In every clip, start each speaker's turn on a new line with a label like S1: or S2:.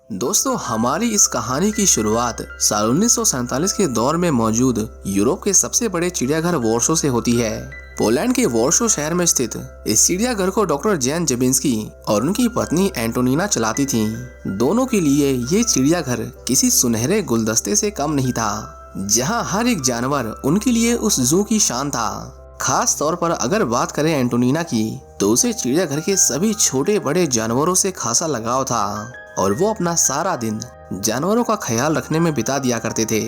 S1: दोस्तों, हमारी इस कहानी की शुरुआत साल 1947 के दौर में मौजूद यूरोप के सबसे बड़े चिड़ियाघर वॉर्सो से होती है। पोलैंड के वॉर्सो शहर में स्थित इस चिड़ियाघर को डॉक्टर जैन जबिंस्की और उनकी पत्नी एंटोनिना चलाती थीं। दोनों के लिए ये चिड़ियाघर किसी सुनहरे गुलदस्ते से कम नहीं था, जहां हर एक जानवर उनके लिए उस जू की शान था। खास तौर पर अगर बात करें एंटोनिना की, तो उसे चिड़ियाघर के सभी छोटे बड़े जानवरों से खासा लगाव था और वो अपना सारा दिन जानवरों का ख्याल रखने में बिता दिया करते थे।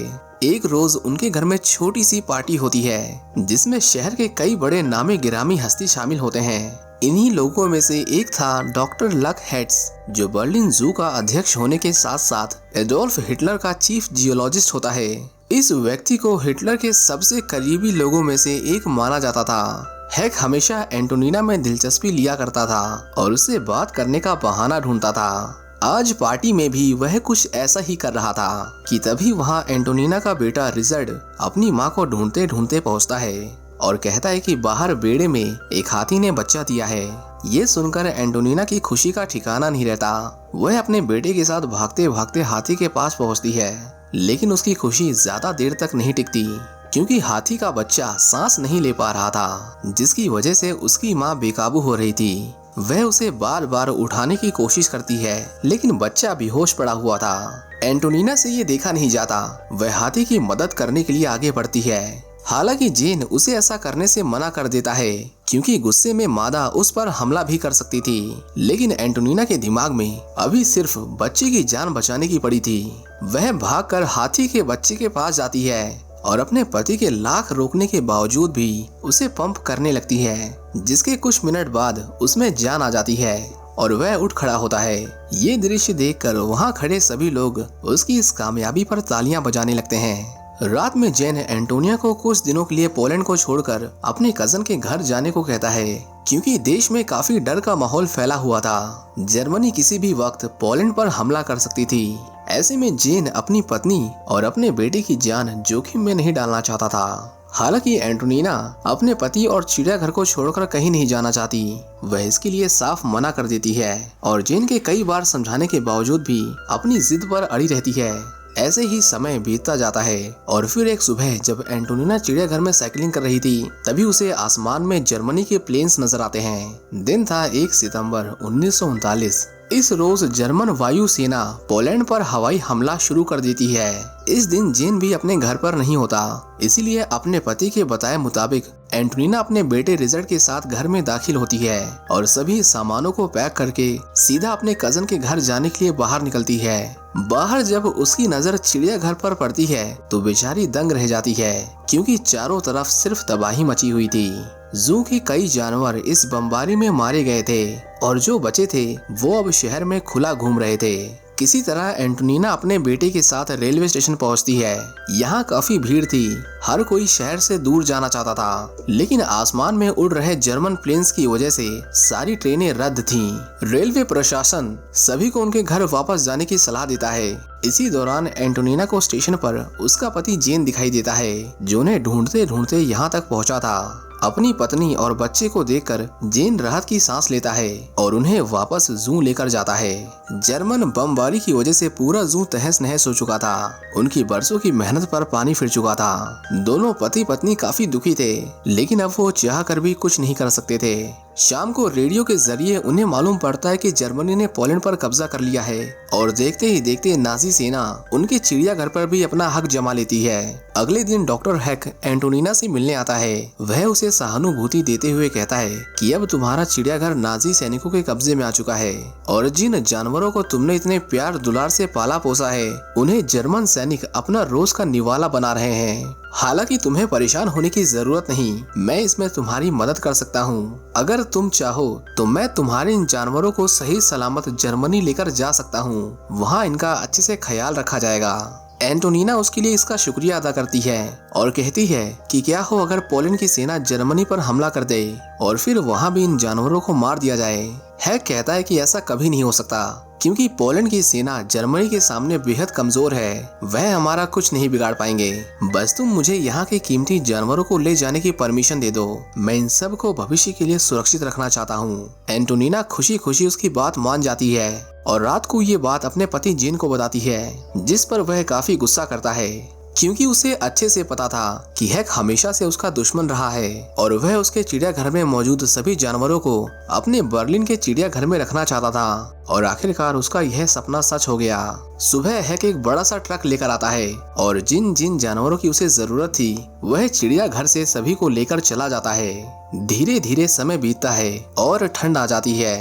S1: एक रोज उनके घर में छोटी सी पार्टी होती है, जिसमें शहर के कई बड़े नामी गिरामी हस्ती शामिल होते हैं। इन्हीं लोगों में से एक था डॉक्टर लक हेट्स, जो बर्लिन जू का अध्यक्ष होने के साथ साथ एडोल्फ हिटलर का चीफ जियोलॉजिस्ट होता है। इस व्यक्ति को हिटलर के सबसे करीबी लोगों में से एक माना जाता था। हैक हमेशा एंटोनिना में दिलचस्पी लिया करता था और उससे बात करने का बहाना ढूंढता था। आज पार्टी में भी वह कुछ ऐसा ही कर रहा था कि तभी वहां एंटोनिना का बेटा रिचर्ड अपनी मां को ढूंढते ढूंढते पहुंचता है और कहता है कि बाहर बेड़े में एक हाथी ने बच्चा दिया है। ये सुनकर एंटोनिना की खुशी का ठिकाना नहीं रहता। वह अपने बेटे के साथ भागते भागते हाथी के पास पहुंचती है, लेकिन उसकी खुशी ज्यादा देर तक नहीं टिकती, क्योंकि हाथी का बच्चा सांस नहीं ले पा रहा था, जिसकी वजह से उसकी मां बेकाबू हो रही थी। वह उसे बार बार उठाने की कोशिश करती है, लेकिन बच्चा बेहोश पड़ा हुआ था। एंटोनिना से ये देखा नहीं जाता। वह हाथी की मदद करने के लिए आगे बढ़ती है। हालांकि जेन उसे ऐसा करने से मना कर देता है, क्योंकि गुस्से में मादा उस पर हमला भी कर सकती थी। लेकिन एंटोनिना के दिमाग में अभी सिर्फ बच्चे की जान बचाने की पड़ी थी। वह भागकर हाथी के बच्चे के पास जाती है और अपने पति के लाख रोकने के बावजूद भी उसे पंप करने लगती है, जिसके कुछ मिनट बाद उसमें जान आ जाती है और वह उठ खड़ा होता है। ये दृश्य देखकर वहां खड़े सभी लोग उसकी इस कामयाबी पर तालियां बजाने लगते हैं। रात में जेन एंटोनिया को कुछ दिनों के लिए पोलैंड को छोड़कर अपने कजन के घर जाने को कहता है, क्योंकि देश में काफी डर का माहौल फैला हुआ था। जर्मनी किसी भी वक्त पोलैंड पर हमला कर सकती थी। ऐसे में जेन अपनी पत्नी और अपने बेटे की जान जोखिम में नहीं डालना चाहता था। हालांकि एंटोनिना अपने पति और चिड़ियाघर को छोड़कर कहीं नहीं जाना चाहती। वह इसके लिए साफ मना कर देती है और जेन के कई बार समझाने के बावजूद भी अपनी जिद पर अड़ी रहती है। ऐसे ही समय बीतता जाता है और फिर एक सुबह जब एंटोनिना चिड़ियाघर में साइकिलिंग कर रही थी, तभी उसे आसमान में जर्मनी के प्लेन्स नजर आते हैं। दिन था 1 सितंबर 1939। इस रोज जर्मन वायु सेना पोलैंड पर हवाई हमला शुरू कर देती है। इस दिन जेन भी अपने घर पर नहीं होता, इसीलिए अपने पति के बताए मुताबिक एंटोनिना अपने बेटे रिचर्ड के साथ घर में दाखिल होती है और सभी सामानों को पैक करके सीधा अपने कजन के घर जाने के लिए बाहर निकलती है। बाहर जब उसकी नजर चिड़ियाघर पर पड़ती है तो बेचारी दंग रह जाती है, क्योंकि चारों तरफ सिर्फ तबाही मची हुई थी। जू के कई जानवर इस बमबारी में मारे गए थे और जो बचे थे वो अब शहर में खुला घूम रहे थे। किसी तरह एंटोनिना अपने बेटे के साथ रेलवे स्टेशन पहुंचती है। यहाँ काफी भीड़ थी, हर कोई शहर से दूर जाना चाहता था, लेकिन आसमान में उड़ रहे जर्मन प्लेन्स की वजह से सारी ट्रेनें रद्द थीं। रेलवे प्रशासन सभी को उनके घर वापस जाने की सलाह देता है। इसी दौरान एंटोनिना को स्टेशन पर उसका पति जेन दिखाई देता है, जो उन्हें ढूंढते ढूंढते यहाँ तक पहुँचा था। अपनी पत्नी और बच्चे को देखकर जेन राहत की सांस लेता है और उन्हें वापस जू लेकर जाता है। जर्मन बमबारी की वजह से पूरा जू तहस नहस हो चुका था। उनकी बरसों की मेहनत पर पानी फिर चुका था। दोनों पति पत्नी काफी दुखी थे, लेकिन अब वो चाह कर भी कुछ नहीं कर सकते थे। शाम को रेडियो के जरिए उन्हें मालूम पड़ता है कि जर्मनी ने पोलैंड पर कब्जा कर लिया है और देखते ही देखते नाजी सेना उनके चिड़ियाघर पर भी अपना हक जमा लेती है। अगले दिन डॉक्टर हैक एंटोनिना से मिलने आता है। वह उसे सहानुभूति देते हुए कहता है कि अब तुम्हारा चिड़ियाघर नाजी सैनिकों के कब्जे में आ चुका है और जिन जानवरों को तुमने इतने प्यार दुलार से पाला पोसा है, उन्हें जर्मन सैनिक अपना रोज का निवाला बना रहे हैं। हालांकि तुम्हें परेशान होने की जरूरत नहीं, मैं इसमें तुम्हारी मदद कर सकता हूँ। अगर तुम चाहो तो मैं तुम्हारे इन जानवरों को सही सलामत जर्मनी लेकर जा सकता हूँ। वहाँ इनका अच्छे से ख्याल रखा जाएगा। एंटोनिना उसके लिए इसका शुक्रिया अदा करती है और कहती है कि क्या हो अगर पोलैंड की सेना जर्मनी पर हमला कर दे और फिर वहाँ भी इन जानवरों को मार दिया जाए। हैक कहता है कि ऐसा कभी नहीं हो सकता। क्योंकि पोलैंड की सेना जर्मनी के सामने बेहद कमजोर है, वह हमारा कुछ नहीं बिगाड़ पाएंगे। बस तुम मुझे यहाँ के कीमती जानवरों को ले जाने की परमिशन दे दो, मैं इन सब को भविष्य के लिए सुरक्षित रखना चाहता हूँ। एंटोनिना खुशी खुशी उसकी बात मान जाती है और रात को ये बात अपने पति जेन को बताती है, जिस पर वह काफी गुस्सा करता है क्योंकि उसे अच्छे से पता था कि हैक हमेशा से उसका दुश्मन रहा है और वह उसके चिड़ियाघर में मौजूद सभी जानवरों को अपने बर्लिन के चिड़ियाघर में रखना चाहता था। और आखिरकार उसका यह सपना सच हो गया। सुबह हैक एक बड़ा सा ट्रक लेकर आता है और जिन जिन जानवरों की उसे जरूरत थी वह चिड़ियाघर से सभी को लेकर चला जाता है। धीरे धीरे समय बीतता है और ठंड आ जाती है।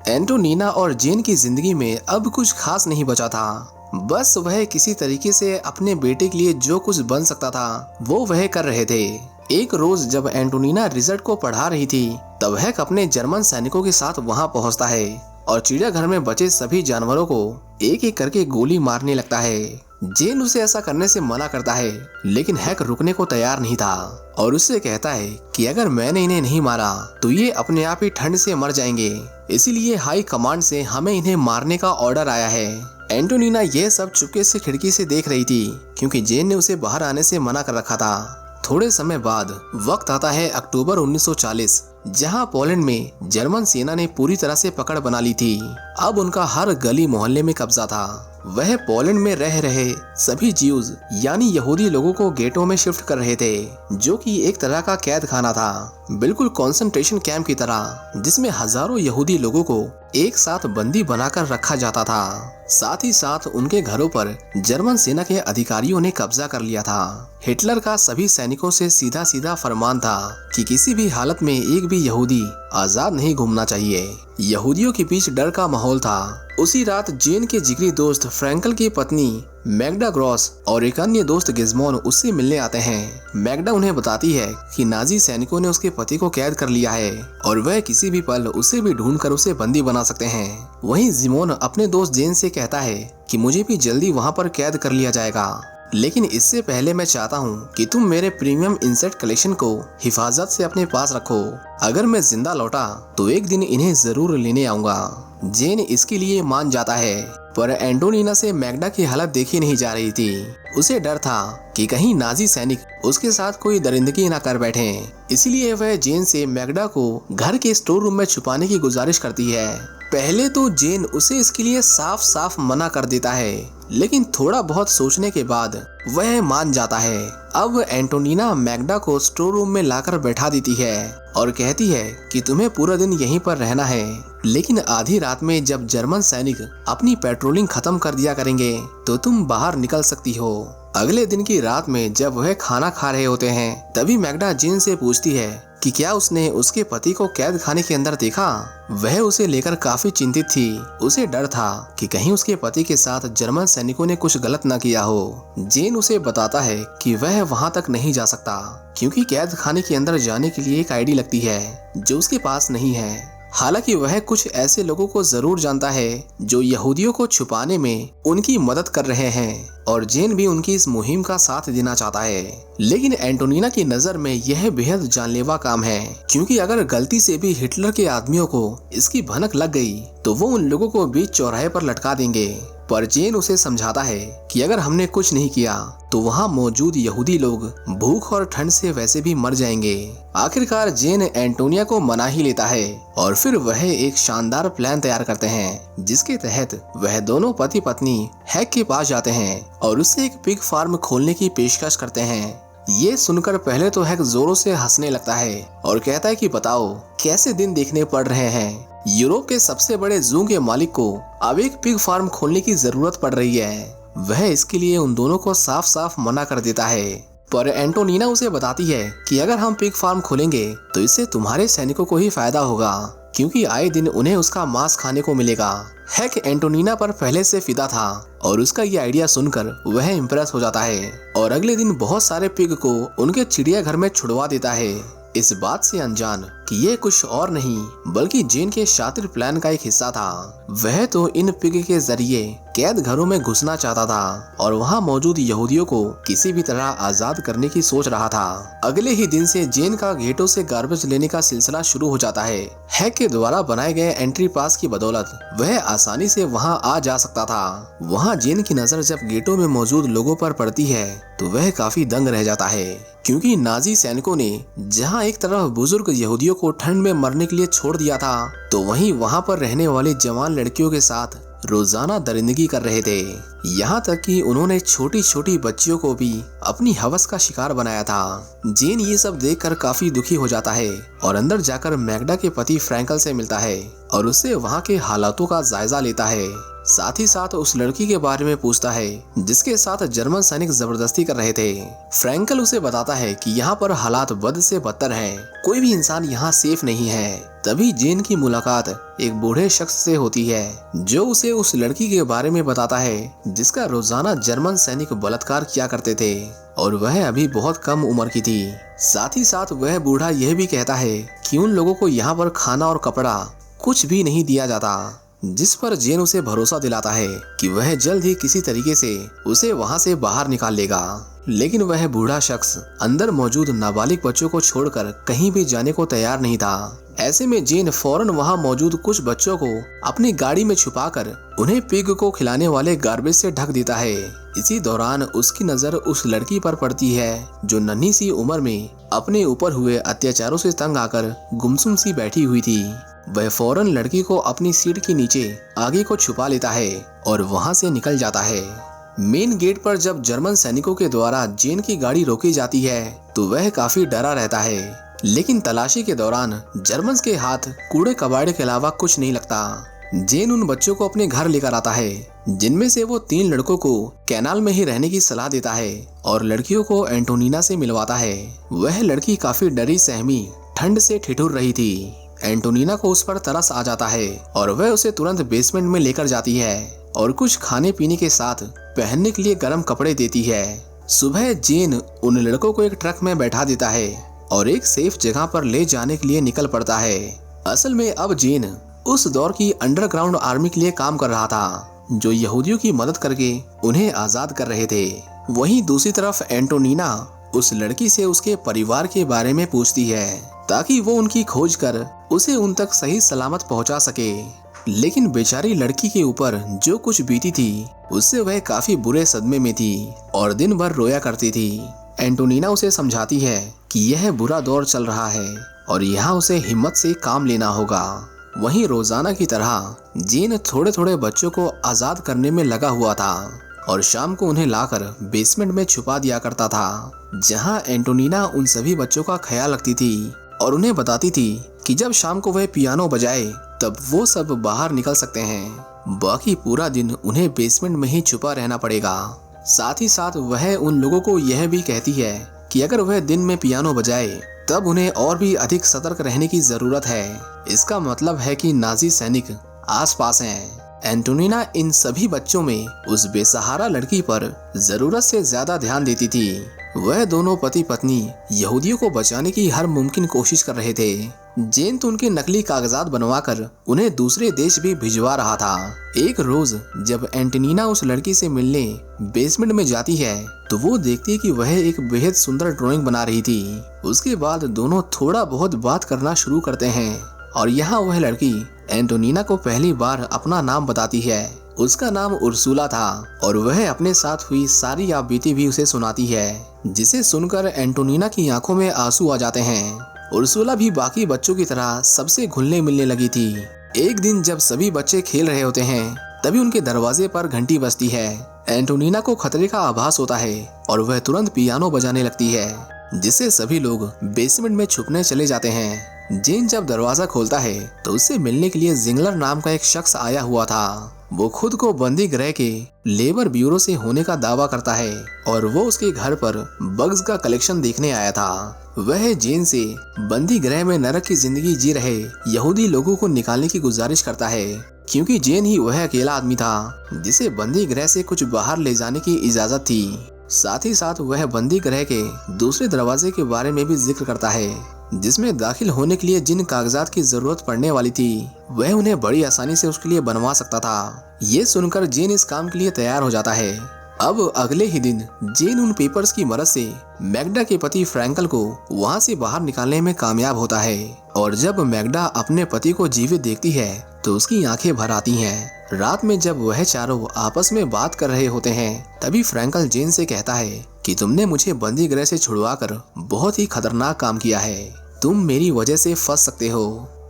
S1: एंटोनिना और जेन की जिंदगी में अब कुछ खास नहीं बचा था। बस वह किसी तरीके से अपने बेटे के लिए जो कुछ बन सकता था वो वह कर रहे थे। एक रोज जब एंटोनिना रिजल्ट को पढ़ा रही थी तब हैक अपने जर्मन सैनिकों के साथ वहां पहुंचता है और चिड़ियाघर में बचे सभी जानवरों को एक एक करके गोली मारने लगता है। जेन उसे ऐसा करने से मना करता है, लेकिन हैक रुकने को तैयार नहीं था और उससे कहता है कि अगर मैंने इन्हें नहीं मारा तो ये अपने आप ही ठंड से मर जाएंगे, इसीलिए हाई कमांड से हमें इन्हें मारने का ऑर्डर आया है। एंटोनिना यह सब चुपके से खिड़की से देख रही थी क्योंकि जेन ने उसे बाहर आने से मना कर रखा था। थोड़े समय बाद वक्त आता है अक्टूबर 1940, जहां पोलैंड में जर्मन सेना ने पूरी तरह से पकड़ बना ली थी। अब उनका हर गली मोहल्ले में कब्जा था। वह पोलैंड में रह रहे सभी ज्यूज यानी यहूदी लोगों को गेटों में शिफ्ट कर रहे थे, जो कि एक तरह का कैद खाना था, बिल्कुल कंसंट्रेशन कैंप की तरह, जिसमें हजारों यहूदी लोगों को एक साथ बंदी बनाकर रखा जाता था। साथ ही साथ उनके घरों पर जर्मन सेना के अधिकारियों ने कब्जा कर लिया था। हिटलर का सभी सैनिकों से सीधा सीधा फरमान था कि किसी भी हालत में एक भी यहूदी आजाद नहीं घूमना चाहिए। यहूदियों के बीच डर का माहौल था। उसी रात जेन के जिगरी दोस्त फ्रैंकल की पत्नी मैग्डा ग्रॉस और एक अन्य दोस्त गिज़मोन उससे मिलने आते हैं। मैग्डा उन्हें बताती है कि नाजी सैनिकों ने उसके पति को कैद कर लिया है और वह किसी भी पल उसे भी ढूंढकर उसे बंदी बना सकते हैं। वहीं जिमोन अपने दोस्त जेन से कहता है कि मुझे भी जल्दी वहां पर कैद कर लिया जाएगा, लेकिन इससे पहले मैं चाहता हूँ कि तुम मेरे प्रीमियम इंसेक्ट कलेक्शन को हिफाजत से अपने पास रखो। अगर मैं जिंदा लौटा तो एक दिन इन्हें जरूर लेने आऊंगा। जेन इसके लिए मान जाता है, पर एंटोनिना से मैग्डा की हालत देखी नहीं जा रही थी। उसे डर था कि कहीं नाजी सैनिक उसके साथ कोई दरिंदगी ना कर बैठें। इसलिए वह जेन से मैग्डा को घर के स्टोर रूम में छुपाने की गुजारिश करती है। पहले तो जेन उसे इसके लिए साफ साफ मना कर देता है, लेकिन थोड़ा बहुत सोचने के बाद वह मान जाता है। अब एंटोनिना मैग्डा को स्टोर रूम में लाकर बैठा देती है और कहती है कि तुम्हें पूरा दिन यहीं पर रहना है, लेकिन आधी रात में जब जर्मन सैनिक अपनी पेट्रोलिंग खत्म कर दिया करेंगे तो तुम बाहर निकल सकती हो। अगले दिन की रात में जब वह खाना खा रहे होते हैं तभी मैग्डा जेन से पूछती है कि क्या उसने उसके पति को कैद खाने के अंदर देखा। वह उसे लेकर काफी चिंतित थी। उसे डर था कि कहीं उसके पति के साथ जर्मन सैनिकों ने कुछ गलत न किया हो। जेन उसे बताता है कि वह वहां तक नहीं जा सकता क्योंकि कैद खाने के अंदर जाने के लिए एक आईडी लगती है जो उसके पास नहीं है। हालांकि वह कुछ ऐसे लोगों को जरूर जानता है जो यहूदियों को छुपाने में उनकी मदद कर रहे हैं और जेन भी उनकी इस मुहिम का साथ देना चाहता है। लेकिन एंटोनिना की नजर में यह बेहद जानलेवा काम है, क्योंकि अगर गलती से भी हिटलर के आदमियों को इसकी भनक लग गई तो वो उन लोगों को बीच चौराहे पर लटका देंगे। पर जेन उसे समझाता है कि अगर हमने कुछ नहीं किया तो वहाँ मौजूद यहूदी लोग भूख और ठंड से वैसे भी मर जाएंगे। आखिरकार जेन एंटोनिया को मना ही लेता है और फिर वह एक शानदार प्लान तैयार करते हैं, जिसके तहत वह दोनों पति पत्नी हैक के पास जाते हैं और उससे एक पिग फार्म खोलने की पेशकश करते हैं। ये सुनकर पहले तो हैक जोरों से हंसने लगता है और कहता है कि बताओ कैसे दिन देखने पड़ रहे हैं। यूरोप के सबसे बड़े जू के मालिक को अब एक पिग फार्म खोलने की जरूरत पड़ रही है। वह इसके लिए उन दोनों को साफ साफ मना कर देता है, पर एंटोनिना उसे बताती है कि अगर हम पिग फार्म खोलेंगे तो इससे तुम्हारे सैनिकों को ही फायदा होगा, क्योंकि आए दिन उन्हें उसका मांस खाने को मिलेगा। हैक एंटोनिना पर पहले से फिदा था और उसका ये आइडिया सुनकर वह इम्प्रेस हो जाता है और अगले दिन बहुत सारे पिग को उनके चिड़ियाघर में छुड़वा देता है, इस बात से अनजान कि ये कुछ और नहीं बल्कि जेन के शातिर प्लान का एक हिस्सा था। वह तो इन पिग के जरिए कैद घरों में घुसना चाहता था और वहां मौजूद यहूदियों को किसी भी तरह आजाद करने की सोच रहा था। अगले ही दिन से जेन का गेटों से गार्बेज लेने का सिलसिला शुरू हो जाता है। हैक के द्वारा बनाए गए एंट्री पास की बदौलत वह आसानी से वहां आ जा सकता था। वहां जेन की नजर जब गेटों में मौजूद लोगों पर पड़ती है तो वह काफी दंग रह जाता है, क्योंकि नाजी सैनिकों ने जहां एक तरफ बुजुर्ग यहूदियों को ठंड में मरने के लिए छोड़ दिया था, तो वहीं वहां पर रहने वाली जवान लड़कियों के साथ रोजाना दरिंदगी कर रहे थे। यहाँ तक कि उन्होंने छोटी छोटी बच्चियों को भी अपनी हवस का शिकार बनाया था। जेन ये सब देखकर काफी दुखी हो जाता है और अंदर जाकर मैग्डा के पति फ्रैंकल से मिलता है और उससे वहाँ के हालातों का जायजा लेता है। साथ ही साथ उस लड़की के बारे में पूछता है जिसके साथ जर्मन सैनिक जबरदस्ती कर रहे थे। फ्रैंकल उसे बताता है कि यहाँ पर हालात बद से बदतर हैं, कोई भी इंसान यहाँ सेफ नहीं है। तभी जेन की मुलाकात एक बूढ़े शख्स से होती है जो उसे उस लड़की के बारे में बताता है जिसका रोजाना जर्मन सैनिक बलात्कार किया करते थे और वह अभी बहुत कम उम्र की थी। साथ ही साथ वह बूढ़ा यह भी कहता है कि उन लोगों को यहाँ पर खाना और कपड़ा कुछ भी नहीं दिया जाता, जिस पर जेन उसे भरोसा दिलाता है कि वह जल्द ही किसी तरीके से उसे वहां से बाहर निकाल लेगा। लेकिन वह बूढ़ा शख्स अंदर मौजूद नाबालिग बच्चों को छोड़कर कहीं भी जाने को तैयार नहीं था। ऐसे में जेन फौरन वहां मौजूद कुछ बच्चों को अपनी गाड़ी में छुपाकर उन्हें पिग को खिलाने वाले गार्बेज से ढक देता है। इसी दौरान उसकी नजर उस लड़की पर पड़ती है जो नन्ही सी उम्र में अपने ऊपर हुए अत्याचारों से तंग आकर गुमसुम सी बैठी हुई थी। वह फौरन लड़की को अपनी सीट के नीचे आगे को छुपा लेता है और वहां से निकल जाता है। मेन गेट पर जब जर्मन सैनिकों के द्वारा जेन की गाड़ी रोकी जाती है तो वह काफी डरा रहता है, लेकिन तलाशी के दौरान जर्मन के हाथ कूड़े कबाड़े के अलावा कुछ नहीं लगता। जेन उन बच्चों को अपने घर लेकर आता है, जिनमें से वो 3 लड़कों को कैनाल में ही रहने की सलाह देता है और लड़कियों को एंटोनिना से मिलवाता है। वह लड़की काफी डरी सहमी ठंड से ठिठुर रही थी। एंटोनिना को उस पर तरस आ जाता है और वह उसे तुरंत बेसमेंट में लेकर जाती है और कुछ खाने पीने के साथ पहनने के लिए गर्म कपड़े देती है। सुबह जेन उन लड़कों को एक ट्रक में बैठा देता है और एक सेफ जगह पर ले जाने के लिए निकल पड़ता है। असल में अब जेन उस दौर की अंडरग्राउंड आर्मी के लिए काम कर रहा था, जो यहूदियों की मदद करके उन्हें आजाद कर रहे थे। वहीं दूसरी तरफ एंटोनिना उस लड़की से उसके परिवार के बारे में पूछती है ताकि वो उनकी खोज कर उसे उन तक सही सलामत पहुंचा सके। लेकिन बेचारी लड़की के ऊपर जो कुछ बीती थी उससे वह काफी बुरे सदमे में थी और दिन भर रोया करती थी। एंटोनिना उसे समझाती है कि यह बुरा दौर चल रहा है और यहाँ उसे हिम्मत से काम लेना होगा। वहीं रोजाना की तरह जेन थोड़े थोड़े बच्चों को आजाद करने में लगा हुआ था और शाम को उन्हें लाकर बेसमेंट में छुपा दिया करता था, जहाँ एंटोनिना उन सभी बच्चों का ख्याल रखती थी और उन्हें बताती थी कि जब शाम को वह पियानो बजाए तब वो सब बाहर निकल सकते हैं। बाकी पूरा दिन उन्हें बेसमेंट में ही छुपा रहना पड़ेगा। साथ ही साथ वह उन लोगों को यह भी कहती है कि अगर वह दिन में पियानो बजाए तब उन्हें और भी अधिक सतर्क रहने की जरूरत है। इसका मतलब है कि नाजी सैनिक आसपास हैं। एंटोनिना इन सभी बच्चों में उस बेसहारा लड़की पर जरूरत से ज्यादा ध्यान देती थी। वह दोनों पति पत्नी यहूदियों को बचाने की हर मुमकिन कोशिश कर रहे थे। जेन तो उनके नकली कागजात बनवाकर उन्हें दूसरे देश भी भिजवा रहा था। एक रोज जब एंटोनिना उस लड़की से मिलने बेसमेंट में जाती है तो वो देखती है कि वह एक बेहद सुंदर ड्राइंग बना रही थी। उसके बाद दोनों थोड़ा बहुत बात करना शुरू करते हैं और यहाँ वह लड़की एंटोनिना को पहली बार अपना नाम बताती है। उसका नाम उर्सुला था और वह अपने साथ हुई सारी आपबीती भी उसे सुनाती है, जिसे सुनकर एंटोनिना की आंखों में आंसू आ जाते हैं। उर्सुला भी बाकी बच्चों की तरह सबसे घुलने मिलने लगी थी। एक दिन जब सभी बच्चे खेल रहे होते हैं तभी उनके दरवाजे पर घंटी बजती है। एंटोनिना को खतरे का आभास होता है और वह तुरंत पियानो बजाने लगती है, जिससे सभी लोग बेसमेंट में छुपने चले जाते हैं। जेन जब दरवाजा खोलता है तो उससे मिलने के लिए जिंगलर नाम का एक शख्स आया हुआ था। वो खुद को बंदी गृह के लेबर ब्यूरो से होने का दावा करता है और वो उसके घर पर बग्स का कलेक्शन देखने आया था। वह जेन से बंदी गृह में नरक की जिंदगी जी रहे यहूदी लोगों को निकालने की गुजारिश करता है, क्योंकि जेन ही वह अकेला आदमी था जिसे बंदी गृह से कुछ बाहर ले जाने की इजाजत थी। साथ ही साथ वह बंदी गृह के दूसरे दरवाजे के बारे में भी जिक्र करता है, जिसमें दाखिल होने के लिए जिन कागजात की जरूरत पड़ने वाली थी वह उन्हें बड़ी आसानी से उसके लिए बनवा सकता था। ये सुनकर जेन इस काम के लिए तैयार हो जाता है। अब अगले ही दिन जेन उन पेपर्स की मदद से मैग्डा के पति फ्रैंकल को वहाँ से बाहर निकालने में कामयाब होता है। और जब मैग्डा अपने पति को जीवित देखती है तो उसकी आंखें भर आती हैं। रात में जब वह चारों आपस में बात कर रहे होते हैं तभी फ्रैंकल जेन से कहता है कि तुमने मुझे बंदी गृह से छुड़वाकर बहुत ही खतरनाक काम किया है, तुम मेरी वजह से फंस सकते हो।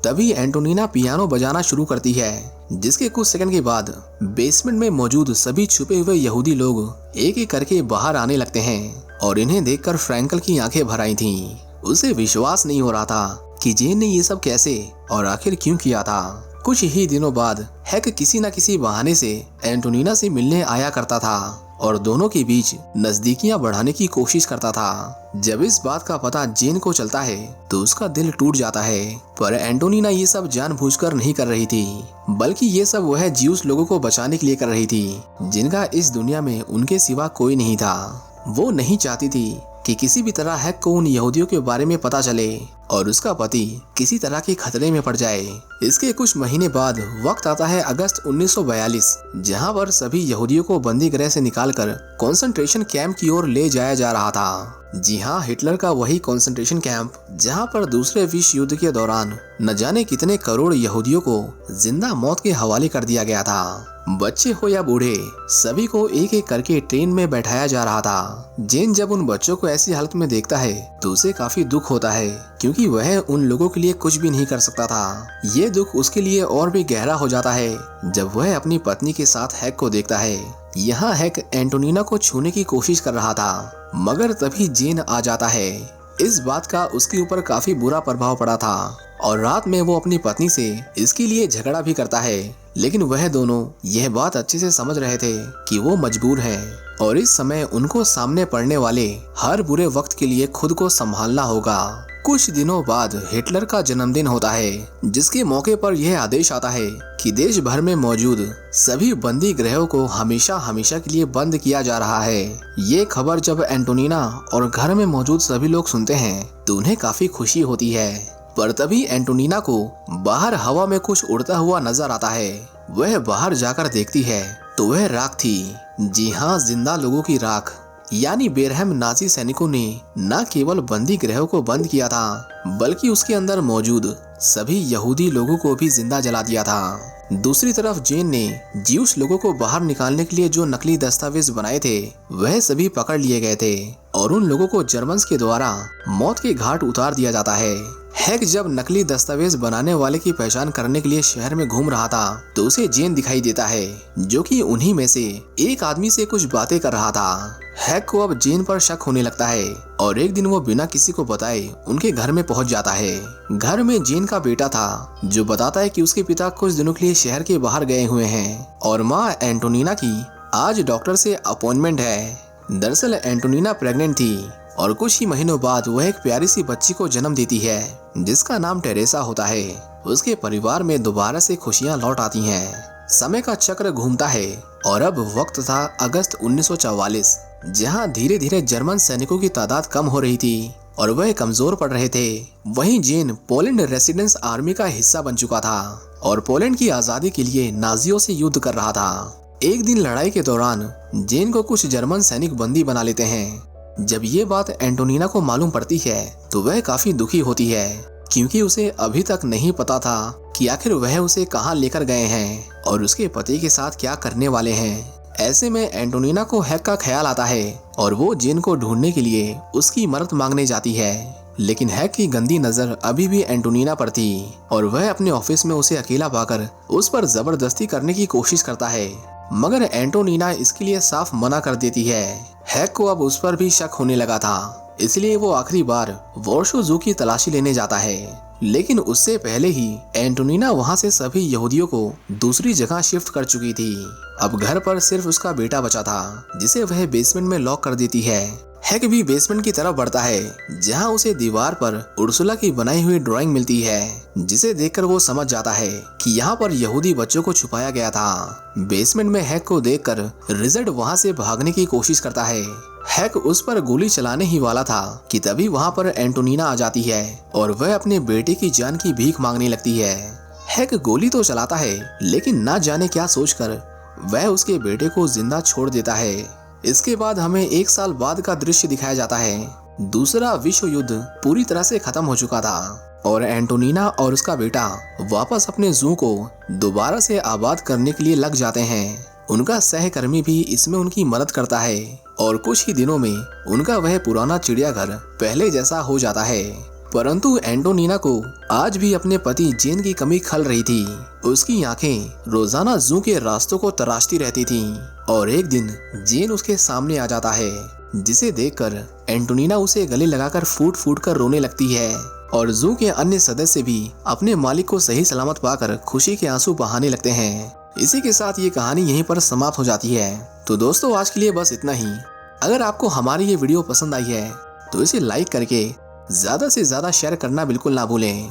S1: तभी एंटोनिना पियानो बजाना शुरू करती है, जिसके कुछ सेकंड के बाद बेसमेंट में मौजूद सभी छुपे हुए यहूदी लोग एक एक करके बाहर आने लगते हैं और इन्हें देखकर फ्रैंकल की आंखें भर आई थीं। उसे विश्वास नहीं हो रहा था कि जेन ने ये सब कैसे और आखिर क्यों किया था। कुछ ही दिनों बाद हैक किसी न किसी बहाने से एंटोनिना से मिलने आया करता था और दोनों के बीच नजदीकियां बढ़ाने की कोशिश करता था। जब इस बात का पता जेन को चलता है तो उसका दिल टूट जाता है, पर एंटोनिना ये सब जानबूझकर नहीं कर रही थी, बल्कि ये सब वह ज्यूस लोगों को बचाने के लिए कर रही थी, जिनका इस दुनिया में उनके सिवा कोई नहीं था। वो नहीं चाहती थी कि किसी भी तरह हैक को उन यहूदियों के बारे में पता चले और उसका पति किसी तरह के खतरे में पड़ जाए। इसके कुछ महीने बाद वक्त आता है अगस्त 1942, जहां पर सभी यहूदियों को बंदी गृह से निकालकर कंसंट्रेशन कैंप की ओर ले जाया जा रहा था। जी हाँ, हिटलर का वही कंसंट्रेशन कैंप जहां पर दूसरे विश्व युद्ध के दौरान न जाने कितने करोड़ यहूदियों को जिंदा मौत के हवाले कर दिया गया था। बच्चे हो या बूढ़े, सभी को एक एक करके ट्रेन में बैठाया जा रहा था। जेन जब उन बच्चों को ऐसी हालत में देखता है तो उसे काफी दुख होता है, क्योंकि वह उन लोगों के लिए कुछ भी नहीं कर सकता था। ये दुख उसके लिए और भी गहरा हो जाता है जब वह अपनी पत्नी के साथ हैक को देखता है। यहाँ हैक एंटोनिना को छूने की कोशिश कर रहा था, मगर तभी जेन आ जाता है। इस बात का उसके ऊपर काफी बुरा प्रभाव पड़ा था और रात में वो अपनी पत्नी से इसके लिए झगड़ा भी करता है, लेकिन वह दोनों यह बात अच्छे से समझ रहे थे कि वो मजबूर हैं और इस समय उनको सामने पड़ने वाले हर बुरे वक्त के लिए खुद को संभालना होगा। कुछ दिनों बाद हिटलर का जन्मदिन होता है, जिसके मौके पर यह आदेश आता है कि देश भर में मौजूद सभी बंदी गृहों को हमेशा हमेशा के लिए बंद किया जा रहा है। ये खबर जब एंटोनिना और घर में मौजूद सभी लोग सुनते हैं तो उन्हें काफी खुशी होती है, पर तभी एंटोनिना को बाहर हवा में कुछ उड़ता हुआ नजर आता है। वह बाहर जाकर देखती है तो वह राख थी। जी हाँ, जिंदा लोगों की राख, यानी बेरहम नाजी सैनिकों ने न केवल बंदी गृहों को बंद किया था, बल्कि उसके अंदर मौजूद सभी यहूदी लोगों को भी जिंदा जला दिया था। दूसरी तरफ जेन ने ज्यूस लोगों को बाहर निकालने के लिए जो नकली दस्तावेज बनाए थे वह सभी पकड़ लिए गए थे और उन लोगों को जर्मन्स के द्वारा मौत के घाट उतार दिया जाता है। हैक जब नकली दस्तावेज बनाने वाले की पहचान करने के लिए शहर में घूम रहा था तो उसे जेन दिखाई देता है, जो कि उन्हीं में से एक आदमी से कुछ बातें कर रहा था। हैक को अब जेन पर शक होने लगता है और एक दिन वो बिना किसी को बताए उनके घर में पहुंच जाता है। घर में जेन का बेटा था, जो बताता है कि उसके पिता कुछ दिनों के लिए शहर के बाहर गए हुए हैं और माँ एंटोनिना की आज डॉक्टर से अपॉइंटमेंट है। दरअसल एंटोनिना प्रेग्नेंट थी और कुछ ही महीनों बाद वह एक प्यारी सी बच्ची को जन्म देती है, जिसका नाम टेरेसा होता है। उसके परिवार में दोबारा से खुशियां लौट आती हैं। समय का चक्र घूमता है और अब वक्त था अगस्त 1944, जहां धीरे धीरे जर्मन सैनिकों की तादाद कम हो रही थी और वह कमजोर पड़ रहे थे। वहीं जेन पोलैंड रेसिडेंस आर्मी का हिस्सा बन चुका था और पोलैंड की आजादी के लिए नाजियों से युद्ध कर रहा था। एक दिन लड़ाई के दौरान जेन को कुछ जर्मन सैनिक बंदी बना लेते हैं। जब ये बात एंटोनिना को मालूम पड़ती है तो वह काफी दुखी होती है, क्योंकि उसे अभी तक नहीं पता था कि आखिर वह उसे कहां लेकर गए हैं और उसके पति के साथ क्या करने वाले हैं। ऐसे में एंटोनिना को हैक का ख्याल आता है और वो जेन को ढूंढने के लिए उसकी मदद मांगने जाती है, लेकिन हैक की गंदी नजर अभी भी एंटोनिना पर थी और वह अपने ऑफिस में उसे अकेला पाकर उस पर जबरदस्ती करने की कोशिश करता है, मगर एंटोनिना इसके लिए साफ मना कर देती है। हैक को अब उस पर भी शक होने लगा था, इसलिए वो आखिरी बार वॉर्शो जू की तलाशी लेने जाता है। लेकिन उससे पहले ही एंटोनिना वहां से सभी यहूदियों को दूसरी जगह शिफ्ट कर चुकी थी। अब घर पर सिर्फ उसका बेटा बचा था, जिसे वह बेसमेंट में लॉक कर देती है। हैक भी बेसमेंट की तरफ बढ़ता है, जहां उसे दीवार पर उर्सुला की बनाई हुई ड्राइंग मिलती है, जिसे देखकर वो समझ जाता है कि यहाँ पर यहूदी बच्चों को छुपाया गया था। बेसमेंट में हैक को देखकर रिजल्ट वहां से भागने की कोशिश करता है, हैक उस पर गोली चलाने ही वाला था कि तभी वहाँ पर एंटोनिना आ जाती है और वह अपने बेटे की जान की भीख मांगने लगती है। हैक गोली तो चलाता है लेकिन ना जाने क्या सोचकर वह उसके बेटे को जिंदा छोड़ देता है। इसके बाद हमें 1 साल बाद का दृश्य दिखाया जाता है। दूसरा विश्व युद्ध पूरी तरह से खत्म हो चुका था और एंटोनिना और उसका बेटा वापस अपने जू को दोबारा से आबाद करने के लिए लग जाते हैं। उनका सहकर्मी भी इसमें उनकी मदद करता है और कुछ ही दिनों में उनका वह पुराना चिड़ियाघर पहले जैसा हो जाता है। परंतु एंटोनिना को आज भी अपने पति जेन की कमी खल रही थी। उसकी आंखें रोजाना जू के रास्तों को तराशती रहती थीं और एक दिन जेन उसके सामने आ जाता है, जिसे देखकर एंटोनिना उसे गले लगाकर फूट फूट कर रोने लगती है और जू के अन्य सदस्य भी अपने मालिक को सही सलामत पाकर खुशी के आंसू बहाने लगते हैं। इसी के साथ ये कहानी यहीं पर समाप्त हो जाती है। तो दोस्तों आज के लिए बस इतना ही। अगर आपको हमारी ये वीडियो पसंद आई है तो इसे लाइक करके ज्यादा से ज्यादा शेयर करना बिल्कुल ना भूलें।